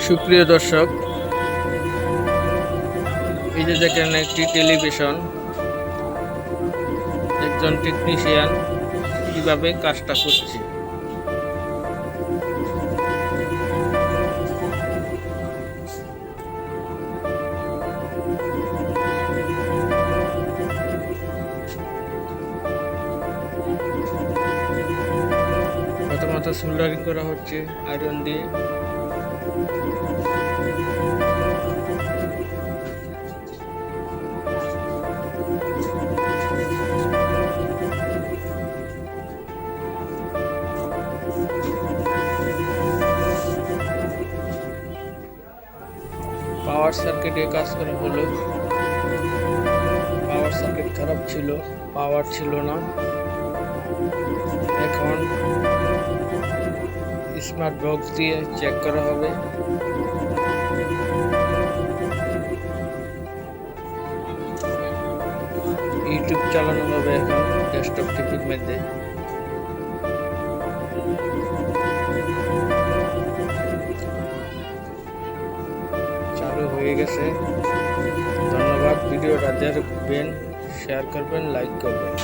সুপ্রিয় দর্শক, এই যে দেখেন একটি টেলিভিশন, একজন টেকনিশিয়ান কিভাবে কাজটা করছে। প্রথমত সোল্ডারিং করা হচ্ছে আয়রন দিয়ে। পাওয়ার সার্কিটে কাজ করা হলো। পাওয়ার সার্কিট খারাপ ছিল, পাওয়ার ছিল না। এখন স্মার্ট বক্স দিয়ে চেক করা হবে। ইউটিউব চালানো হবে এখন ডেস্কটপ টিভির মধ্যে। চালু হয়ে গেছে। ধন্যবাদ। ভিডিওটা দেখবেন, শেয়ার করবেন, লাইক করবেন।